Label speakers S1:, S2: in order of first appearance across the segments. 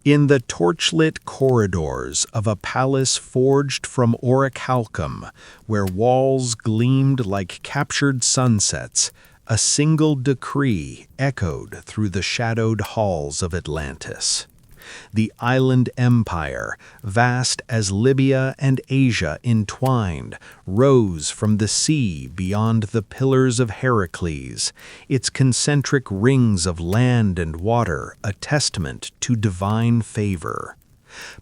S1: In the torchlit corridors of a palace forged from orichalcum, where walls gleamed like captured sunsets, a single decree echoed through the shadowed halls of Atlantis. The island empire, vast as Libya and Asia entwined, rose from the sea beyond the pillars of Heracles, its concentric rings of land and water a testament to divine favor.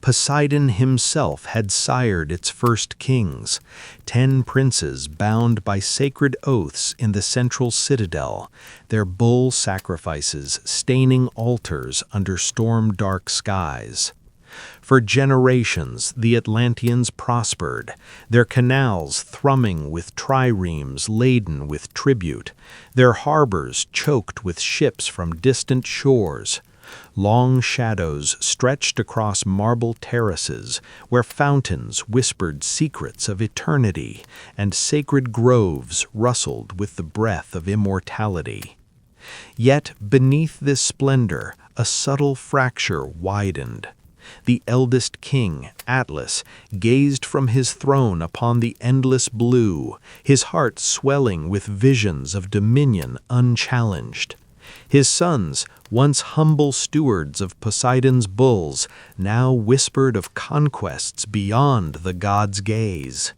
S1: Poseidon himself had sired its first kings, 10 princes bound by sacred oaths in the central citadel, their bull sacrifices staining altars under storm-dark skies. For generations the Atlanteans prospered, their canals thrumming with triremes laden with tribute, their harbors choked with ships from distant shores. Long shadows stretched across marble terraces where fountains whispered secrets of eternity and sacred groves rustled with the breath of immortality. Yet beneath this splendor, a subtle fracture widened. The eldest king, Atlas, gazed from his throne upon the endless blue, his heart swelling with visions of dominion unchallenged. His sons, once humble stewards of Poseidon's bulls, now whispered of conquests beyond the god's gaze.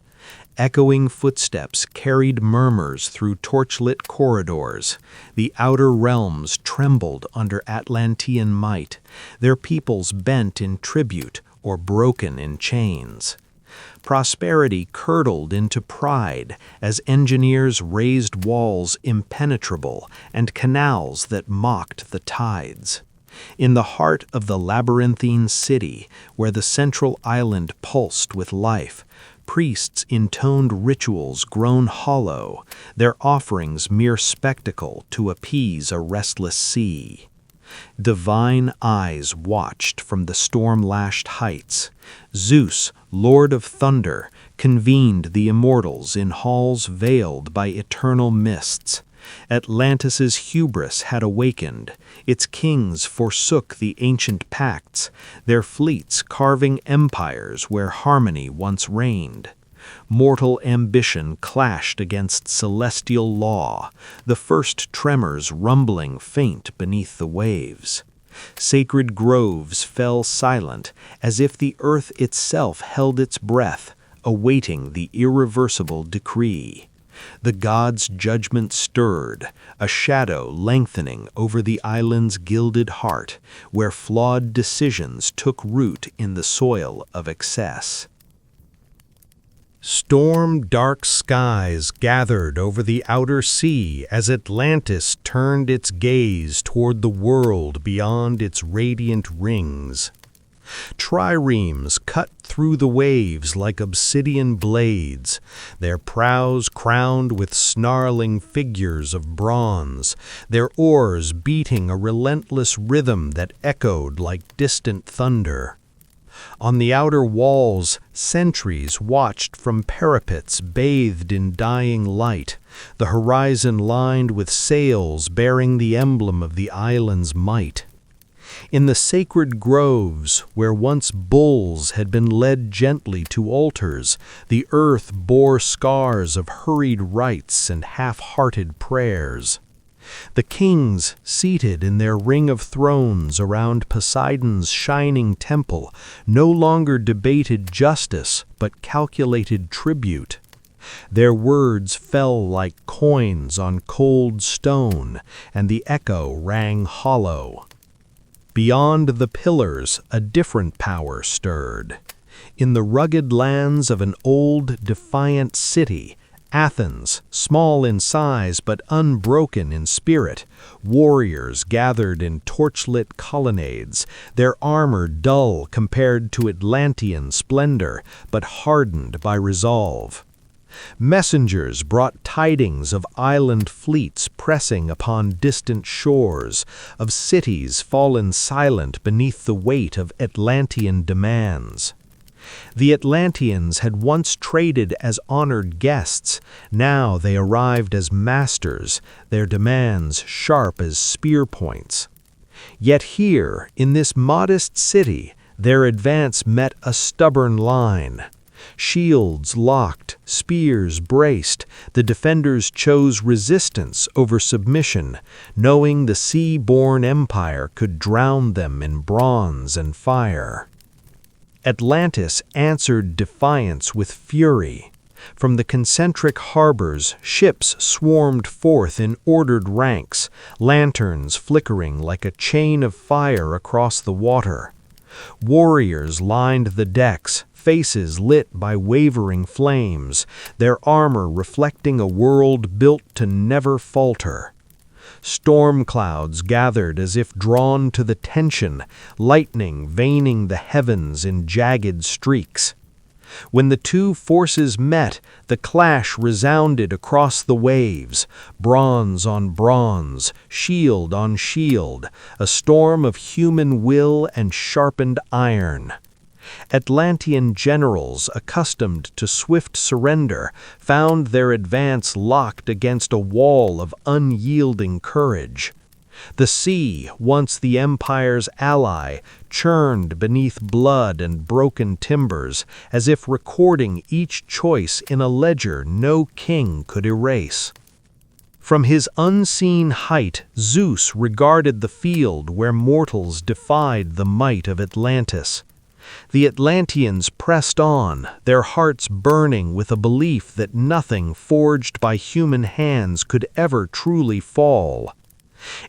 S1: Echoing footsteps carried murmurs through torchlit corridors. The outer realms trembled under Atlantean might, their peoples bent in tribute or broken in chains. Prosperity curdled into pride as engineers raised walls impenetrable and canals that mocked the tides. In the heart of the labyrinthine city, where the central island pulsed with life, priests intoned rituals grown hollow, their offerings mere spectacle to appease a restless sea. Divine eyes watched from the storm-lashed heights. Zeus, Lord of Thunder, convened the immortals in halls veiled by eternal mists. Atlantis's hubris had awakened. Its kings forsook the ancient pacts, their fleets carving empires where harmony once reigned. Mortal ambition clashed against celestial law, the first tremors rumbling faint beneath the waves. Sacred groves fell silent, as if the earth itself held its breath, awaiting the irreversible decree. The gods' judgment stirred, a shadow lengthening over the island's gilded heart, where flawed decisions took root in the soil of excess. Storm-dark skies gathered over the outer sea as Atlantis turned its gaze toward the world beyond its radiant rings. Triremes cut through the waves like obsidian blades, their prows crowned with snarling figures of bronze, their oars beating a relentless rhythm that echoed like distant thunder. On the outer walls, sentries watched from parapets bathed in dying light, the horizon lined with sails bearing the emblem of the island's might. In the sacred groves, where once bulls had been led gently to altars, the earth bore scars of hurried rites and half-hearted prayers. The kings, seated in their ring of thrones around Poseidon's shining temple, no longer debated justice but calculated tribute. Their words fell like coins on cold stone, and the echo rang hollow. Beyond the pillars, a different power stirred. In the rugged lands of an old, defiant city, Athens, small in size but unbroken in spirit, warriors gathered in torchlit colonnades, their armor dull compared to Atlantean splendor, but hardened by resolve. Messengers brought tidings of island fleets pressing upon distant shores, of cities fallen silent beneath the weight of Atlantean demands. The Atlanteans had once traded as honored guests, now they arrived as masters, their demands sharp as spear points. Yet here, in this modest city, their advance met a stubborn line. Shields locked, spears braced, the defenders chose resistance over submission, knowing the sea-born empire could drown them in bronze and fire. Atlantis answered defiance with fury. From the concentric harbors, ships swarmed forth in ordered ranks, lanterns flickering like a chain of fire across the water. Warriors lined the decks, faces lit by wavering flames, their armor reflecting a world built to never falter. Storm clouds gathered as if drawn to the tension, lightning veining the heavens in jagged streaks. When the two forces met, the clash resounded across the waves, bronze on bronze, shield on shield, a storm of human will and sharpened iron. Atlantean generals, accustomed to swift surrender, found their advance locked against a wall of unyielding courage. The sea, once the empire's ally, churned beneath blood and broken timbers, as if recording each choice in a ledger no king could erase. From his unseen height, Zeus regarded the field where mortals defied the might of Atlantis. The Atlanteans pressed on, their hearts burning with a belief that nothing forged by human hands could ever truly fall.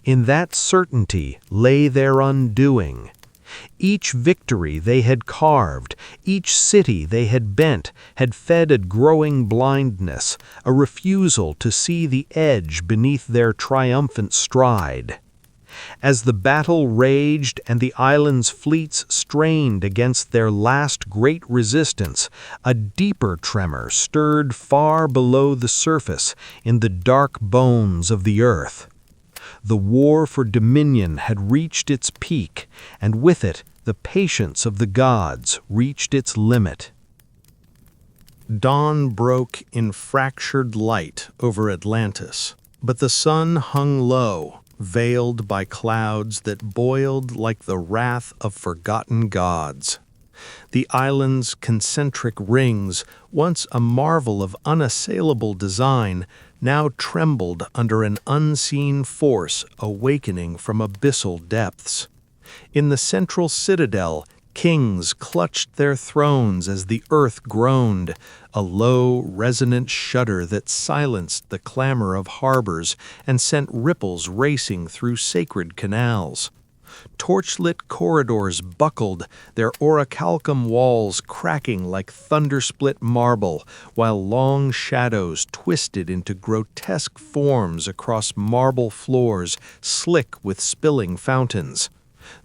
S1: In that certainty lay their undoing. Each victory they had carved, each city they had bent, had fed a growing blindness, a refusal to see the edge beneath their triumphant stride. As the battle raged and the island's fleets strained against their last great resistance, a deeper tremor stirred far below the surface in the dark bones of the earth. The war for dominion had reached its peak, and with it, the patience of the gods reached its limit. Dawn broke in fractured light over Atlantis, but the sun hung low, veiled by clouds that boiled like the wrath of forgotten gods. The island's concentric rings, once a marvel of unassailable design, now trembled under an unseen force awakening from abyssal depths. In the central citadel, kings clutched their thrones as the earth groaned, a low, resonant shudder that silenced the clamor of harbors and sent ripples racing through sacred canals. Torchlit corridors buckled, their orichalcum walls cracking like thundersplit marble, while long shadows twisted into grotesque forms across marble floors slick with spilling fountains.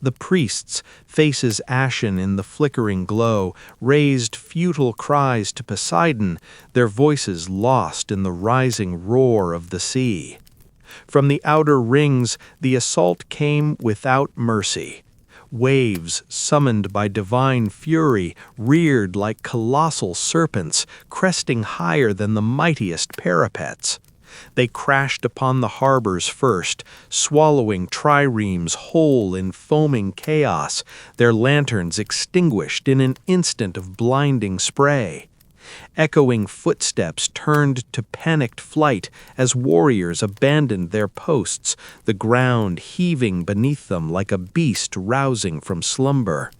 S1: The priests, faces ashen in the flickering glow, raised futile cries to Poseidon, their voices lost in the rising roar of the sea. From the outer rings, the assault came without mercy. Waves, summoned by divine fury, reared like colossal serpents, cresting higher than the mightiest parapets. They crashed upon the harbors first, swallowing triremes whole in foaming chaos, their lanterns extinguished in an instant of blinding spray. Echoing footsteps turned to panicked flight as warriors abandoned their posts, the ground heaving beneath them like a beast rousing from slumber.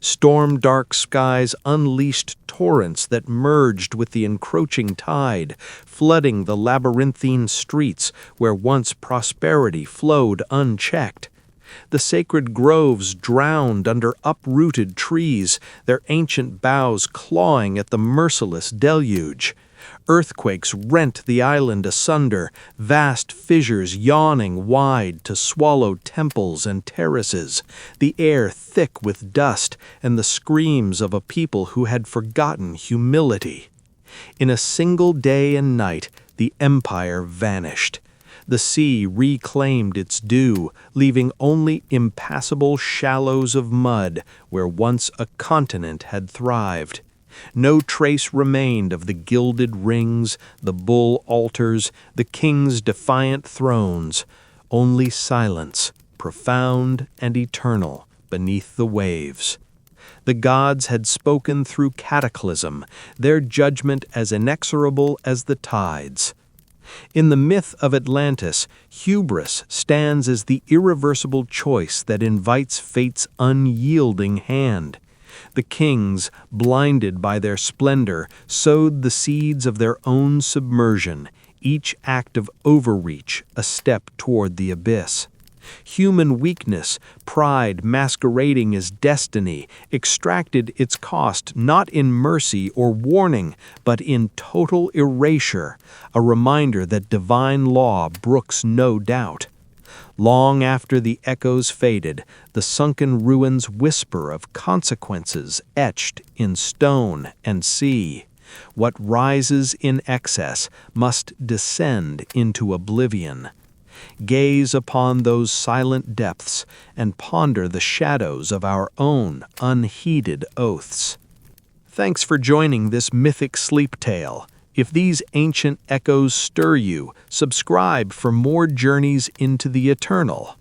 S1: Storm-dark skies unleashed torrents that merged with the encroaching tide, flooding the labyrinthine streets where once prosperity flowed unchecked. The sacred groves drowned under uprooted trees, their ancient boughs clawing at the merciless deluge. Earthquakes rent the island asunder, vast fissures yawning wide to swallow temples and terraces, the air thick with dust and the screams of a people who had forgotten humility. In a single day and night, the empire vanished. The sea reclaimed its due, leaving only impassable shallows of mud where once a continent had thrived. No trace remained of the gilded rings, the bull altars, the king's defiant thrones. Only silence, profound and eternal, beneath the waves. The gods had spoken through cataclysm, their judgment as inexorable as the tides. In the myth of Atlantis, hubris stands as the irreversible choice that invites fate's unyielding hand. The kings, blinded by their splendor, sowed the seeds of their own submersion, each act of overreach a step toward the abyss. Human weakness, pride masquerading as destiny, extracted its cost not in mercy or warning, but in total erasure, a reminder that divine law brooks no doubt. Long after the echoes faded, the sunken ruins whisper of consequences etched in stone and sea. What rises in excess must descend into oblivion. Gaze upon those silent depths and ponder the shadows of our own unheeded oaths. Thanks for joining this mythic sleep tale. If these ancient echoes stir you, subscribe for more journeys into the eternal.